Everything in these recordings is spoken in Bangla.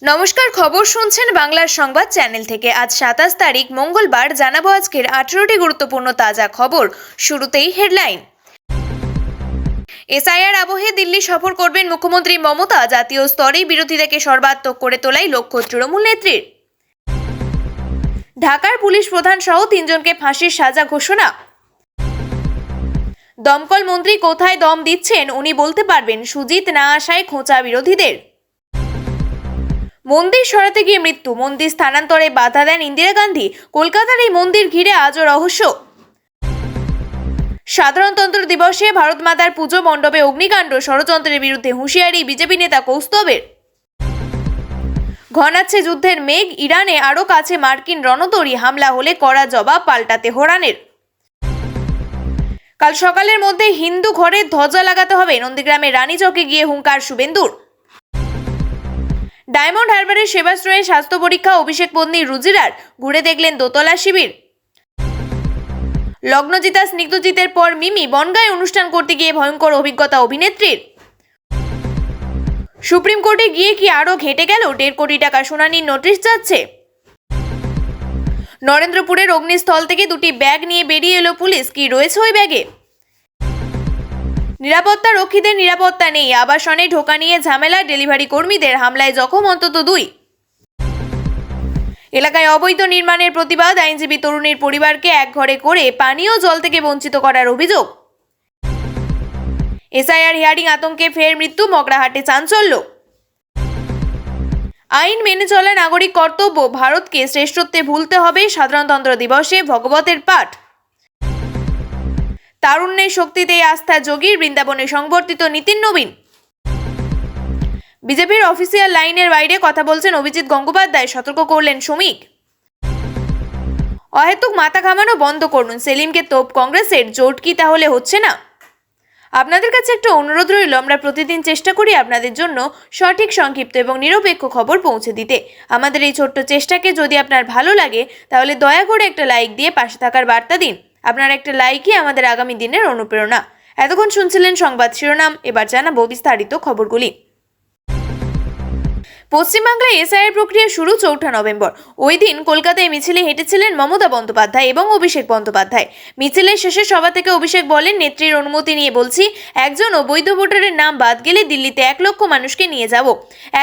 নমস্কার, খবর শুনছেন বাংলার সংবাদ চ্যানেল থেকে। আজ 27 তারিখ মঙ্গলবার জানাবো আজকের 18টি গুরুত্বপূর্ণ তাজা খবর। শুরুতেই হেডলাইন। এসআইআর আবহে দিল্লি সফর করবেন মুখ্যমন্ত্রী মমতা। জাতীয় স্তরে বিরোধীদেরকে সর্বাত্মক করে তোলাই লক্ষ্য তৃণমূল নেত্রীর। ঢাকার পুলিশ প্রধান সহ 3 জনকে ফাঁসির সাজা ঘোষণা। দমকল মন্ত্রী কোথায় দম দিচ্ছেন উনি বলতে পারবেন। সুজিত না আসায় খোঁচা বিরোধীদের। মন্দির সরাতে গিয়ে মৃত্যু, মন্দির স্থানান্তরে বাধা দেন ইন্দিরা গান্ধী। কলকাতার এই মন্দির ঘিরে আজও রহস্য। সাধারণতন্ত্র দিবসে ভারত মাতার পুজো মণ্ডপে অগ্নিকাণ্ড, ষড়যন্ত্রের বিরুদ্ধে হুঁশিয়ারি বিজেপি নেতা কৌস্তবের। ঘনাচ্ছে যুদ্ধের মেঘ, ইরানে আরও কাছে মার্কিন রণতরী, হামলা হলে কড়া জবাব পাল্টাতে তেহরানের। কাল সকালের মধ্যে হিন্দু ঘরে ধ্বজা লাগাতে হবে, নন্দীগ্রামে রানীচকে গিয়ে হুঙ্কার শুভেন্দুর। ডায়মন্ড হারবারের সেবাশ্রয়ে স্বাস্থ্য পরীক্ষা, অভিষেক পত্নী রুজিরার ঘুরে দেখলেন দোতলা শিবির। লগ্নজিতা স্নিগ্ধজিতের পর মিমি বনগাঁয় অনুষ্ঠান করতে গিয়ে ভয়ঙ্কর অভিজ্ঞতা অভিনেত্রীর। সুপ্রিম কোর্টে গিয়ে কি আরও ঘেঁটে গেল, 1.5 কোটি টাকা শুনানির নোটিশ যাচ্ছে। নরেন্দ্রপুরের অগ্নিস্থল থেকে 2টি ব্যাগ নিয়ে বেরিয়ে এলো পুলিশ, কি রয়েছে ওই ব্যাগে। নিরাপত্তা রক্ষীদের নিরাপত্তা নেই, আবাসনে ঢোকা নিয়ে ঝামেলা, ডেলিভারি কর্মীদের হামলায় জখম অন্তত 2। এলাকায় অবৈধ নির্মাণের প্রতিবাদ, আইনজীবী তরুণীর পরিবারকে একঘরে করে পানীয় জল থেকে বঞ্চিত করার অভিযোগ। এসআইআর হিয়ারিং আতঙ্কে ফের মৃত্যু, মগরাহাটে চাঞ্চল্য। আইন মেনে চলা নাগরিক কর্তব্য, ভারতকে শ্রেষ্ঠত্বে ভুলতে হবে, সাধারণতন্ত্র দিবসে ভগবতের পাঠ। তারুণ্যের শক্তিতে আস্থা যোগীর, বৃন্দাবনে সংবর্ধিত নীতিন নবীন। বিজেপির অফিসিয়াল লাইনের বাইরে কথা বলছেন অভিজিৎ গঙ্গোপাধ্যায়, সতর্ক করলেন শ্রমিক। অহেতুক মাথা ঘামানো বন্ধ করুন, সেলিমকে তোপ কংগ্রেসের, জোট কি তাহলে হচ্ছে না? আপনাদের কাছে একটা অনুরোধ রইল, আমরা প্রতিদিন চেষ্টা করি আপনাদের জন্য সঠিক, সংক্ষিপ্ত এবং নিরপেক্ষ খবর পৌঁছে দিতে। আমাদের এই ছোট্ট চেষ্টাকে যদি আপনার ভালো লাগে তাহলে দয়া করে একটা লাইক দিয়ে পাশে থাকার বার্তা দিন। আপনার একটা লাইকই আমাদের আগামী দিনের অনুপ্রেরণা। এতক্ষণ শুনছিলেন সংবাদ শিরোনাম, এবার জানাবো বিস্তারিত খবরগুলি। পশ্চিমবাংলায় এসআইআর প্রক্রিয়া শুরু 4 নভেম্বর। ওই দিন কলকাতায় মিছিলে হেঁটেছিলেন মমতা বন্দ্যোপাধ্যায় এবং অভিষেক বন্দ্যোপাধ্যায়। মিছিলের শেষে সভা থেকে অভিষেক বলেন, নেত্রীর অনুমতি নিয়ে বলছি, একজন অবৈধ ভোটারের নাম বাদ গেলে দিল্লিতে 1 লক্ষ মানুষকে নিয়ে যাব।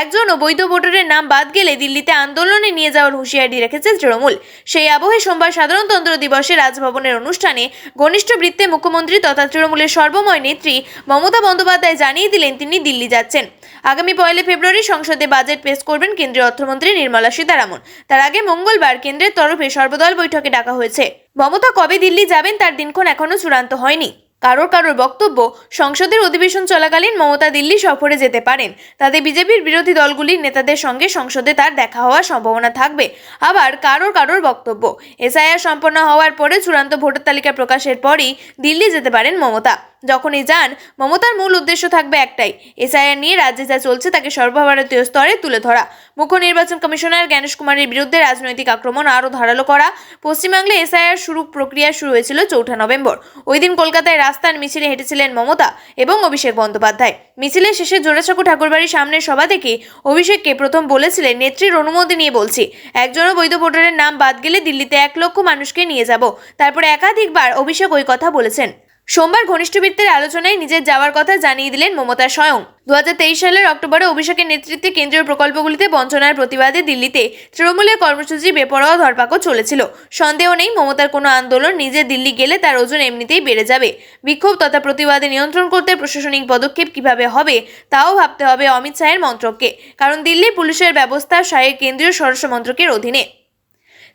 একজন অবৈধ ভোটারের নাম বাদ গেলে দিল্লিতে আন্দোলনে নিয়ে যাওয়ার হুঁশিয়ারি রেখেছে তৃণমূল। সেই আবহে সোমবার সাধারণতন্ত্র দিবসে রাজভবনের অনুষ্ঠানে ঘনিষ্ঠ বৃত্তে মুখ্যমন্ত্রী তথা তৃণমূলের সর্বময় নেত্রী মমতা বন্দ্যোপাধ্যায় জানিয়ে দিলেন তিনি দিল্লি যাচ্ছেন। আগামী 1 ফেব্রুয়ারি সংসদে বাজেট পেশ করবেন কেন্দ্রীয় অর্থমন্ত্রী নির্মলা সীতারামন। তার আগে মঙ্গলবার কেন্দ্রের তরফে সর্বদল বৈঠকে ডাকা হয়েছে। মমতা কবে দিল্লি যাবেন তার দিনক্ষণ এখনো চূড়ান্ত হয়নি। কারোর বক্তব্য, সংসদের অধিবেশন চলাকালীন মমতা দিল্লি সফরে যেতে পারেন। তাতে বিজেপির বিরোধী দলগুলির নেতাদের সঙ্গে সংসদে তার দেখা হওয়ার সম্ভাবনা থাকবে। আবার কারোর বক্তব্য, এসআইআর সম্পন্ন হওয়ার পরে চূড়ান্ত ভোটার তালিকা প্রকাশের পরই দিল্লি যেতে পারেন মমতা। যখনই যান, মমতার মূল উদ্দেশ্য থাকবে একটাই, এসআইআর নিয়ে রাজ্যে যা চলছে তাকে সর্বভারতীয় স্তরে তুলে ধরা। মুখ্য নির্বাচন কমিশনার জ্ঞানেশ কুমারের বিরুদ্ধে রাজনৈতিক আক্রমণ আরও ধারালো করা। পশ্চিমবাংলায় এসআইআর প্রক্রিয়া শুরু হয়েছিল 4 নভেম্বর। ওই দিন কলকাতায় রাস্তার মিছিলে হেঁটেছিলেন মমতা এবং অভিষেক বন্দ্যোপাধ্যায়। মিছিলের শেষে জোড়াসাঁকো ঠাকুরবাড়ির সামনের সভা থেকে অভিষেককে প্রথম বলেছিলেন, নেত্রীর অনুমতি নিয়ে বলছি, একজনও বৈধ ভোটারের নাম বাদ গেলে দিল্লিতে 1 লক্ষ মানুষকে নিয়ে যাব। তারপরে একাধিকবার অভিষেক ওই কথা বলেছেন। সোমবার ঘনিষ্ঠ বৃত্তের আলোচনায় নিজের যাওয়ার কথা জানিয়ে দিলেন মমতা স্বয়ং। 2023 সালের অক্টোবরে অভিষেকের নেতৃত্বে কেন্দ্রীয় প্রকল্পগুলিতে বঞ্চনার প্রতিবাদে দিল্লিতে তৃণমূলের কর্মসূচি বেপরোয়া ধরপাকড় চলেছিল। সন্দেহ নেই, মমতার কোনো আন্দোলন নিজে দিল্লি গেলে তার ওজন এমনিতেই বেড়ে যাবে। বিক্ষোভ তথা প্রতিবাদে নিয়ন্ত্রণ করতে প্রশাসনিক পদক্ষেপ কিভাবে হবে তাও ভাবতে হবে অমিত শাহের মন্ত্রককে, কারণ দিল্লি পুলিশের ব্যবস্থা শাহের কেন্দ্রীয় স্বরাষ্ট্র মন্ত্রকের অধীনে।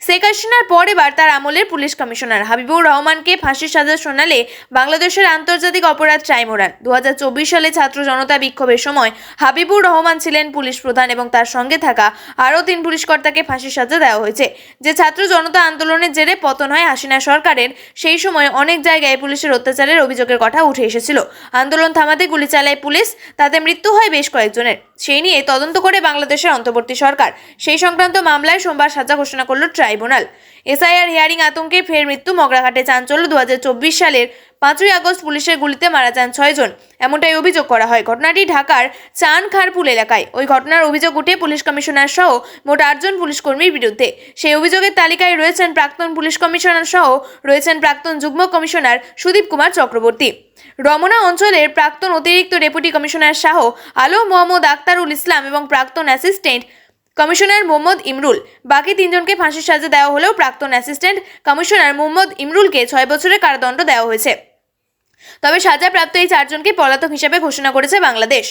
শেখ হাসিনার পর এবার তার আমলের পুলিশ কমিশনার হাবিবুর রহমানকে ফাঁসির সাজা শোনালে বাংলাদেশের আন্তর্জাতিক অপরাধ ট্রাইব্যুনাল। 2024 সালে ছাত্র জনতা বিক্ষোভের সময় হাবিবুর রহমান ছিলেন পুলিশ প্রধান এবং তার সঙ্গে থাকা আরও 3 পুলিশকর্তাকে ফাঁসির সাজা দেওয়া হয়েছে। যে ছাত্র জনতা আন্দোলনের জেরে পতন হয় হাসিনা সরকারের, সেই সময় অনেক জায়গায় পুলিশের অত্যাচারের অভিযোগের কথা উঠে এসেছিল। আন্দোলন থামাতে গুলি চালায় পুলিশ, তাতে মৃত্যু হয় বেশ কয়েকজনের। সেই নিয়ে তদন্ত করে বাংলাদেশের অন্তর্বর্তী সরকার। সেই সংক্রান্ত মামলায় সোমবার সাজা ঘোষণা করল ট্রাইব্যুনাল। এসআইআর হিয়ারিং আতঙ্কে ফের মৃত্যু, মগরাঘাটে চাঞ্চল্য। 2024 সালের 5ই আগস্ট পুলিশের গুলিতে মারা যান 6 জন, এমনটাই অভিযোগ করা হয়। ঘটনাটি ঢাকার চানখারপুল এলাকায়। ওই ঘটনার অভিযোগ উঠে পুলিশ কমিশনার সহ মোট 8 জন পুলিশ কর্মীর বিরুদ্ধে। সেই অভিযোগের তালিকায় রয়েছেন প্রাক্তন পুলিশ কমিশনার সহ রয়েছেন প্রাক্তন যুগ্ম কমিশনার সুদীপ কুমার চক্রবর্তী, রমনা অঞ্চলের প্রাক্তন অতিরিক্ত ডেপুটি কমিশনার শাহ আলম মোহাম্মদ আক্তারুল ইসলাম এবং প্রাক্তন অ্যাসিস্ট্যান্ট কমিশনার মোহাম্মদ ইমরুল। বাকি 3 জনকে ফাঁসির সাজা দেওয়া হলেও প্রাক্তন অ্যাসিস্ট্যান্ট কমিশনার মোহাম্মদ ইমরুলকে 6 বছরের কারাদণ্ড দেওয়া হয়েছে। তবে সাজাপ্রাপ্ত এই 4 জনকে পলাতক হিসেবে ঘোষণা করেছে বাংলাদেশ।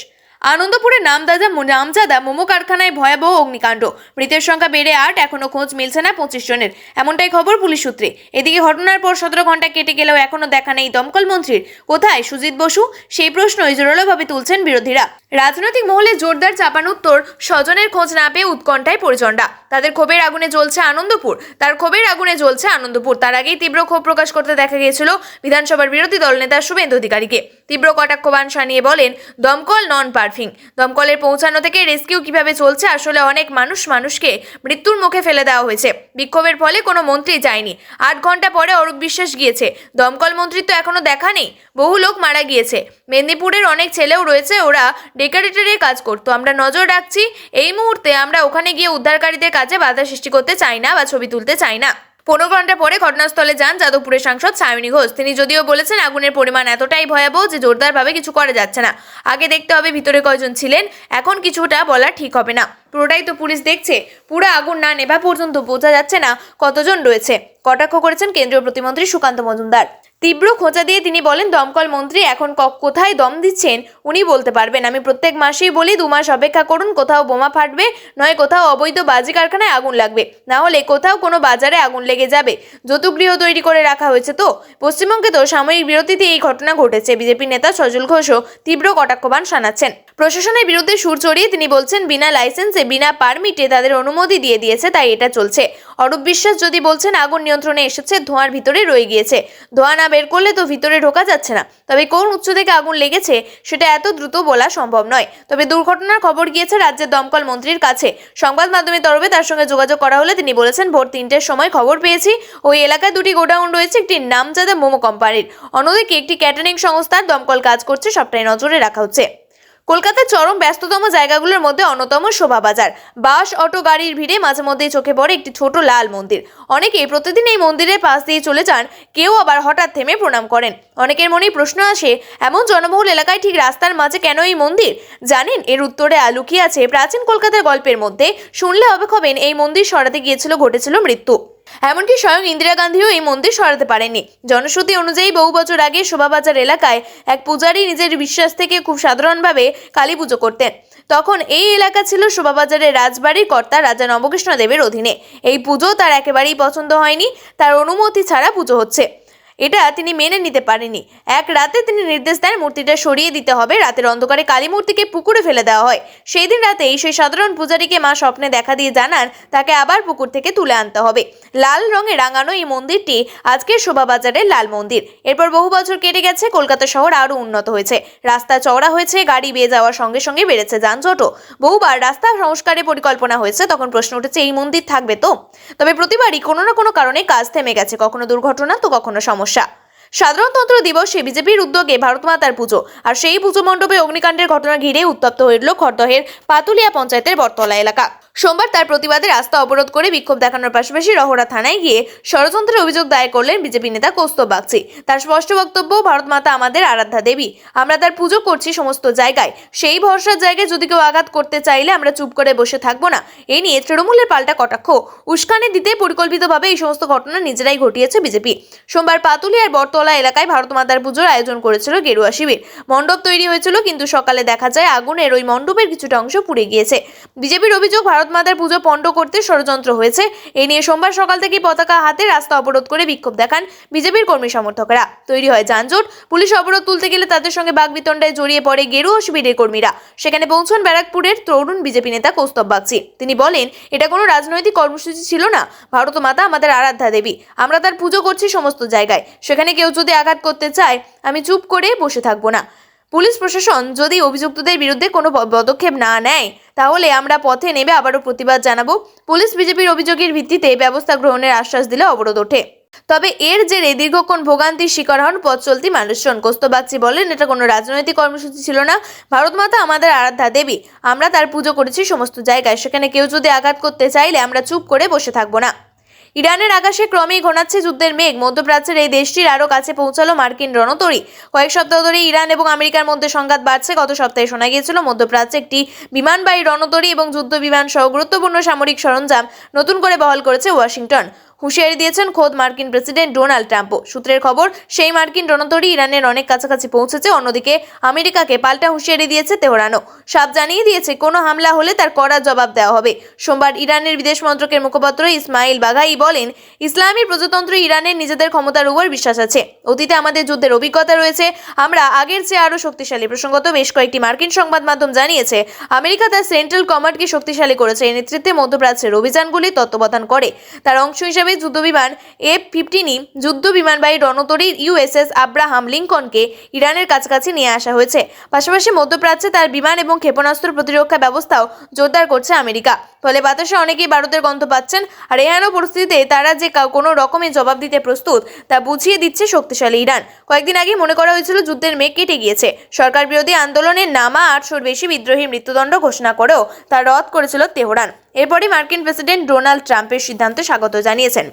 আনন্দপুরের নামজাদা মোমো কারখানায় ভয়াবহ অগ্নিকাণ্ড, মৃতের সংখ্যা বেড়ে 8, এখনো খোঁজ মিলছে না 25 জনের, এমনটাই খবর পুলিশ সূত্রে। এদিকে ঘটনার পর 17 ঘন্টা কেটে গেলেও এখনো দেখা নেই দমকল মন্ত্রীর। কোথায় সুজিত বসু? সেই প্রশ্নই জোরালোভাবে তুলছেন বিরোধীরা। রাজনৈতিক মহলে জোরদার চাপানোত্তর, স্বজনের খোঁজ না পেয়ে উৎকণ্ঠায় পরিচণ্ডা। তাদের ক্ষোভের আগুনে জ্বলছে আনন্দপুর। তার আগেই তীব্র ক্ষোভ প্রকাশ করতে দেখা গিয়েছিল বিধানসভার বিরোধী দলনেতা শুভেন্দু অধিকারীকে। তীব্র কটাক্ষবাণ শানিয়ে বলেন, দমকল নন পারফিং। দমকলের পৌঁছানো থেকে রেস্কিউ কিভাবে চলছে, আসলে অনেক মানুষকে মৃত্যুর মুখে ফেলে দেওয়া হয়েছে। বিক্ষোভের ফলে কোনো মন্ত্রী যায়নি। 8 ঘন্টা পরে অরূপ বিশ্বাস গিয়েছে। দমকল মন্ত্রীর তো এখনো দেখা নেই। বহু লোক মারা গিয়েছে। মেদিনীপুরের অনেক ছেলেও রয়েছে, ওরা ডেকারেটরে কাজ করতো। আমরা নজর রাখছি। এই মুহূর্তে আমরা ওখানে গিয়ে উদ্ধারকারীদের কাজে বাধা সৃষ্টি করতে চাই না বা ছবি তুলতে চাই না। 15 ঘন্টা পরে ঘটনাস্থলে যান যাদবপুরের সাংসদ সায়নী ঘোষ। তিনি যদিও বলেছেন আগুনের পরিমাণ এতটাই ভয়াবহ যে জোরদারভাবে কিছু করা যাচ্ছে না। আগে দেখতে হবে ভিতরে কয়জন ছিলেন, এখন কিছুটা বলা ঠিক হবে না। পুরোটাই তো পুলিশ দেখছে। পুরো আগুন না নেভা পর্যন্ত বোঝা যাচ্ছে না কতজন রয়েছে। কটাক্ষ করেছেন কেন্দ্রীয় প্রতিমন্ত্রী সুকান্ত মজুমদার। তীব্র খোঁচা দিয়ে তিনি বলেন, দমকল মন্ত্রী এখন কোথায় দম দিচ্ছেন উনি বলতে পারবেন। আমি প্রত্যেক মাসেই বলি 2 মাস অপেক্ষা করুন। কোথাও বোমা ফাটবে, নয় কোথাও অবৈধ বাজি কারখানায় আগুন লাগবে, না হলে কোথাও কোনো বাজারে আগুন লেগে যাবে। যৌতুগৃহ তৈরি করে রাখা হয়েছে তো। পশ্চিমবঙ্গে তো সাময়িক বিরতিতে এই ঘটনা ঘটেছে। বিজেপি নেতা সজল ঘোষও তীব্র কটাক্ষবাণ শানাচ্ছেন। প্রশাসনের বিরুদ্ধে সুর চড়িয়ে তিনি বলছেন, বিনা লাইসেন্সে বিনা পারমিটে তাদের অনুমতি দিয়ে দিয়েছে, তাই এটা চলছে। অরূপ বিশ্বাস যদি বলছেন আগুন নিয়ন্ত্রণে এসেছে, ধোঁয়ার ভিতরে রয়ে গিয়েছে, ধোঁয়া না বের করলে তো ভিতরে ঢোকা যাচ্ছে না। তবে কোন উৎস থেকে আগুন লেগেছে সেটা এত দ্রুত বলা সম্ভব নয়। তবে দুর্ঘটনার খবর গিয়েছে রাজ্যের দমকল মন্ত্রীর কাছে। সংবাদ মাধ্যমের তরফে তার সঙ্গে যোগাযোগ করা হলে তিনি বলেছেন, ভোর 3টের সময় খবর পেয়েছি ওই এলাকায় 2টি গোডাউন রয়েছে, একটি নামজাদা মোমো কোম্পানির, অন্যদিকে একটি ক্যাটারিং সংস্থার। দমকল কাজ করছে, সবটাই নজরে রাখা হচ্ছে। কলকাতার চরম ব্যস্ততম জায়গাগুলোর মধ্যে অন্যতম শোভাবাজার। বাস, অটো, গাড়ির ভিড়ে মাঝে মধ্যেই চোখে পড়ে একটি ছোট লাল মন্দির। অনেকেই প্রতিদিন এই মন্দিরের পাশ দিয়ে চলে যান, কেউ আবার হঠাৎ থেমে প্রণাম করেন। অনেকের মনেই প্রশ্ন আসে, এমন জনবহুল এলাকায় ঠিক রাস্তার মাঝে কেন এই মন্দির? জানেন, এর উত্তরে লুকিয়ে আছে প্রাচীন কলকাতার গল্পের মধ্যে। শুনলে অবাক হবেন, এই মন্দির সরাতে ঘটেছিল মৃত্যু। এমনকি স্বয়ং ইন্দিরা গান্ধীও এই মন্দির সরাতে পারেননি। জনশ্রুতি অনুযায়ী বহু বছর আগে শোভাবাজার এলাকায় এক পূজারী নিজের বিশ্বাস থেকে খুব সাধারণভাবে কালী পুজো করতেন। তখন এই এলাকা ছিল শোভাবাজারের রাজবাড়ির কর্তা রাজা নবকৃষ্ণদেবের অধীনে। এই পুজো তার একেবারেই পছন্দ হয়নি। তার অনুমতি ছাড়া পুজো হচ্ছে, এটা তিনি মেনে নিতে পারেননি। এক রাতে তিনি নির্দেশ দেন মূর্তিটা সরিয়ে দিতে হবে। রাতের অন্ধকারে কালী মূর্তিকে পুকুরে ফেলে দেওয়া হয়। সেই দিন রাতেই সেই সাধারণ পূজারীকে মা স্বপ্নে দেখা দিয়ে জানান তাকে আবার পুকুর থেকে তুলে আনতে হবে। লাল রঙে রাঙানো এই মন্দিরটি আজকের শোভাবাজারের লাল মন্দির। এরপর বহু বছর কেটে গেছে, কলকাতা শহর আরও উন্নত হয়েছে, রাস্তা চওড়া হয়েছে, গাড়ি বেয়ে যাওয়ার সঙ্গে সঙ্গে বেড়েছে যানজটও। বহুবার রাস্তা সংস্কারের পরিকল্পনা হয়েছে, তখন প্রশ্ন উঠেছে এই মন্দির থাকবে তো? তবে প্রতিবারই কোনো না কোনো কারণে কাজ থেমে গেছে, কখনো দুর্ঘটনা তো কখনো সমস্যা। সাধারণতন্ত্র দিবসে বিজেপির উদ্যোগে ভারত মাতার পুজো, আর সেই পুজো মণ্ডপে অগ্নিকাণ্ডের ঘটনা ঘিরে উত্তপ্ত হয়ে উঠল খড়দহের পাতুলিয়া পঞ্চায়েতের বটতলা এলাকা। সোমবার তার প্রতিবাদে রাস্তা অবরোধ করে বিক্ষোভ দেখানোর পাশাপাশি রহরা থানায় গিয়ে ষড়যন্ত্রের অভিযোগ দায়ের করলেন বিজেপি নেতা কৌস্তব বাগচি। তার স্পষ্ট বক্তব্য, ভারত মাতা আমাদের আরাধ্যা দেবী, আমরা তার পুজো করছি সমস্ত জায়গায়। সেই ভরসার জায়গায় যদি কেউ আঘাত করতে চাইলে আমরা চুপ করে বসে থাকবো না। এই নিয়ে তৃণমূলের পাল্টা কটাক্ষ। উস্কানি দিতে পরিকল্পিতভাবে এই সমস্ত ঘটনা নিজেরাই ঘটিয়েছে বিজেপি। সোমবার পাতুলিয়ার বটতলা এলাকায় ভারত মাতার পুজোর আয়োজন করেছিল গেরুয়া শিবির। মণ্ডপ তৈরি হয়েছিল, কিন্তু সকালে দেখা যায় আগুনের ওই মণ্ডপের কিছুটা অংশ পুড়ে গিয়েছে। বিজেপির অভিযোগ, ভারত মাতার পুজো পণ্ড করতে ষড়যন্ত্র হয়েছে। এ নিয়ে সোমবার সকাল থেকে পতাকা হাতে রাস্তা অবরোধ করে বিক্ষোভ দেখান বিজেপির কর্মী সমর্থকরা। তৈরি হয় যানজট। পুলিশ অবরোধ তুলতে গেলে তাদের সঙ্গে বাগবিতণ্ডায় জড়িয়ে পড়ে গেরুয়া শিবিরের কর্মীরা। সেখানে পৌঁছন ব্যারাকপুরের তরুণ বিজেপি নেতা কৌস্তব বাগচি। তিনি বলেন, এটা কোনো রাজনৈতিক কর্মসূচি ছিল না। ভারত মাতা আমাদের আরাধ্যা দেবী, আমরা তার পুজো করছি সমস্ত জায়গায়। সেখানে কেউ যদি আঘাত করতে চায় আমি চুপ করে বসে থাকবো না। পুলিশ প্রশাসন যদি অভিযুক্তদের বিরুদ্ধে কোনো পদক্ষেপ না নেয় তাহলে আমরা পথে নেমে আবারও প্রতিবাদ জানাবো। পুলিশ বিজেপির অভিযোগের ভিত্তিতে ব্যবস্থা গ্রহণের আশ্বাস দিলে অবরোধ ওঠে। তবে এর জেরে দীর্ঘক্ষণ ভোগান্তির শিকার হন পথ চলতি মানুষজন। কৌস্তভ বাগচি বলেন, এটা কোনো রাজনৈতিক কর্মসূচি ছিল না। ভারত মাতা আমাদের আরাধ্যা দেবী, আমরা তার পুজো করেছি সমস্ত জায়গায়। সেখানে কেউ যদি আঘাত করতে চাইলে আমরা চুপ করে বসে থাকবো না। ইরানের আকাশে ক্রমেই ঘনাচ্ছে যুদ্ধের মেঘ। মধ্যপ্রাচ্যের এই দেশটির আরও কাছে পৌঁছালো মার্কিন রণতরী। কয়েক সপ্তাহ ধরে ইরান এবং আমেরিকার মধ্যে সংঘাত বাড়ছে। গত সপ্তাহে শোনা গিয়েছিল মধ্যপ্রাচ্যে একটি বিমানবাহী রণতরী এবং যুদ্ধ বিমান সহ গুরুত্বপূর্ণ সামরিক সরঞ্জাম নতুন করে বহাল করেছে ওয়াশিংটন। হুঁশিয়ারি দিয়েছেন খোদ মার্কিন প্রেসিডেন্ট ডোনাল্ড ট্রাম্পও। সূত্রের খবর, সেই মার্কিন রণতরী ইরানের অনেক কাছাকাছি পৌঁছেছে। অন্যদিকে আমেরিকাকে পাল্টা হুঁশিয়ারি দিয়েছে তেহরানও। সাফ জানিয়ে দিয়েছে কোনো হামলা হলে তার কড়া জবাব দেওয়া হবে। সোমবার ইরানের বিদেশ মন্ত্রকের মুখপাত্র ইসমাইল বাঘাই বলেন, ইসলামী প্রজাতন্ত্র ইরানের নিজেদের ক্ষমতার উপর বিশ্বাস আছে। অতীতে আমাদের যুদ্ধের অভিজ্ঞতা রয়েছে, আমরা আগের চেয়ে আরও শক্তিশালী। প্রসঙ্গত, বেশ কয়েকটি মার্কিন সংবাদ মাধ্যম জানিয়েছে আমেরিকা তার সেন্ট্রাল কমান্ডকে শক্তিশালী করেছে। এই নেতৃত্বে মধ্যপ্রাচ্যের অভিযানগুলি তত্ত্বাবধান করে। তার অংশ হিসেবে যুদ্ধবিমান F-15 যুদ্ধ বিমানবাহী রণতরী USS আব্রাহাম লিঙ্কনকে ইরানের কাছাকাছি নিয়ে আসা হয়েছে। পাশাপাশি মধ্যপ্রাচ্যে তার বিমান এবং ক্ষেপণাস্ত্র প্রতিরক্ষা ব্যবস্থাও জোরদার করছে আমেরিকা। ফলে বাতাসে অনেকেই বারুদের গন্ধ পাচ্ছেন। আর এহেন পরিস্থিতিতে তারা যে কোনো রকমের জবাব দিতে প্রস্তুত তা বুঝিয়ে দিচ্ছে শক্তিশালী ইরান। কয়েকদিন আগে মনে করা হয়েছিল যুদ্ধের মেঘ কেটে গিয়েছে। সরকার বিরোধী আন্দোলনে নামা 800-র বেশি বিদ্রোহী মৃত্যুদণ্ড ঘোষণা করেও তা রদ করেছিল তেহরান। এরপরই মার্কিন প্রেসিডেন্ট ডোনাল্ড ট্রাম্পের সিদ্ধান্ত স্বাগত জানিয়েছেন।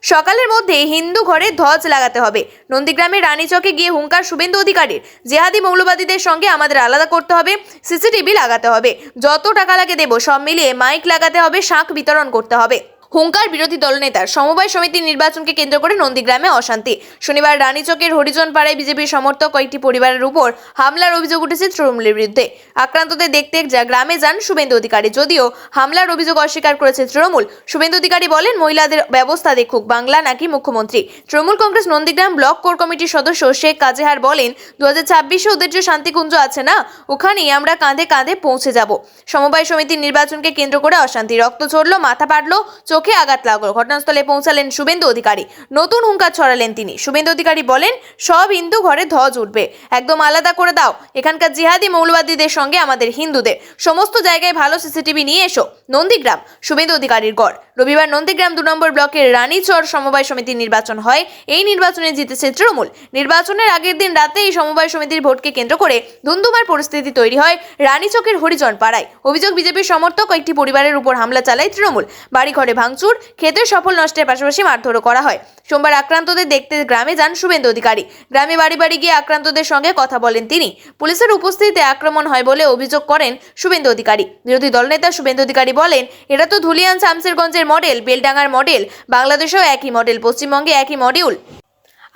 সকালের মধ্যে হিন্দু ঘরে ধ্বজ লাগাতে হবে। নন্দীগ্রামের রানীচকে গিয়ে হুঙ্কার শুভেন্দু অধিকারীর। জেহাদি মৌলবাদীদের সঙ্গে আমাদের আলাদা করতে হবে, সিসিটিভি লাগাতে হবে, যত টাকা লাগে দেব, সব মিলিয়ে মাইক লাগাতে হবে, শাঁখ বিতরণ করতে হবে। হুঙ্কার বিরোধী দলনেতার। সমবায় সমিতির নির্বাচনকে কেন্দ্র করে নন্দীগ্রামে অশান্তি। শনিবার রানীচকের হরিজন পাড়ায় বিজেপির সমর্থক কয়েকটি পরিবারের উপর হামলার অভিযোগ উঠেছে তৃণমূলের বিরুদ্ধে। আক্রান্তদের দেখতে গ্রামে যান শুভেন্দু অধিকারী। যদিও হামলার অভিযোগ অস্বীকার করেছে তৃণমূল। শুভেন্দু অধিকারী বলেন, মহিলাদের ব্যবস্থা দেখুক বাংলা নাকি মুখ্যমন্ত্রী। তৃণমূল কংগ্রেস নন্দীগ্রাম ব্লক কোর কমিটির সদস্য শেখ কাজেহার বলেন, 2026-এ ওদের যে শান্তিকুঞ্জ আছে না, ওখানেই আমরা কাঁধে কাঁধে পৌঁছে যাব। সমবায় সমিতির নির্বাচনকে কেন্দ্র করে অশান্তি। রক্ত ঝরলো, মাথা ফাটলো, চোখে আঘাত লাগলো। ঘটনাস্থলে পৌঁছালেন শুভেন্দু অধিকারী। নতুন হুঙ্কার ছড়ালেন তিনি। শুভেন্দু অধিকারী বলেন, সব হিন্দু ঘরে ধ্বজ উঠবে, একদম আলাদা করে দাও। এখানকার জিহাদি মৌলবাদীদের সঙ্গে আমাদের হিন্দুদের। সমস্ত জায়গায় ভালো সিসিটিভি নিয়ে এসো। নন্দীগ্রাম শুভেন্দু অধিকারীর গড়। রবিবার নন্দীগ্রাম 2 নম্বর ব্লকের রানীচর সমবায় সমিতির নির্বাচন হয়। এই নির্বাচনে জিতেছে তৃণমূল। নির্বাচনের আগের দিন রাতে এই সমবায় সমিতির ভোটকে কেন্দ্র করে ধুন্ধুমার পরিস্থিতি তৈরি হয় রানীচকের হরিজন পাড়ায়। অভিযোগ, বিজেপির সমর্থক কয়েকটি পরিবারের উপর হামলা চালায় তৃণমূল। বাড়িঘরে ভাঙচুর, ক্ষেতের সফল নষ্টের পাশাপাশি মারধরও করা হয়। সোমবার আক্রান্তদের দেখতে গ্রামে যান শুভেন্দু অধিকারী। গ্রামে বাড়ি বাড়ি গিয়ে আক্রান্তদের সঙ্গে কথা বলেন তিনি। পুলিশের উপস্থিতিতে আক্রমণ হয় বলে অভিযোগ করেন শুভেন্দু অধিকারী। বিরোধী দলনেতা শুভেন্দু অধিকারী বলেন, এটা তো ধুলিয়ান শামসেরগঞ্জের মডেল, বেলডাঙ্গার মডেল, বাংলাদেশেও একই মডেল, পশ্চিমবঙ্গে একই মডিউল।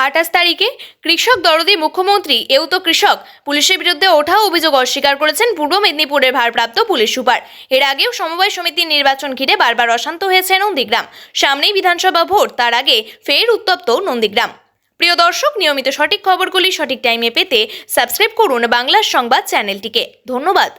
28 তারিখে কৃষক দরদি মুখ্যমন্ত্রী, এও তো কৃষক। পুলিশের বিরুদ্ধে ওঠা অভিযোগ অস্বীকার করেছেন পূর্ব মেদিনীপুরের ভারপ্রাপ্ত পুলিশ সুপার। এর আগেও সমবায় সমিতির নির্বাচন ঘিরে বারবার অশান্ত হয়েছে নন্দীগ্রাম। সামনেই বিধানসভা ভোট, তার আগে ফের উত্তপ্ত নন্দীগ্রাম। প্রিয় দর্শক, নিয়মিত সঠিক খবরগুলি সঠিক টাইমে পেতে সাবস্ক্রাইব করুন বাংলার সংবাদ চ্যানেলটিকে। ধন্যবাদ।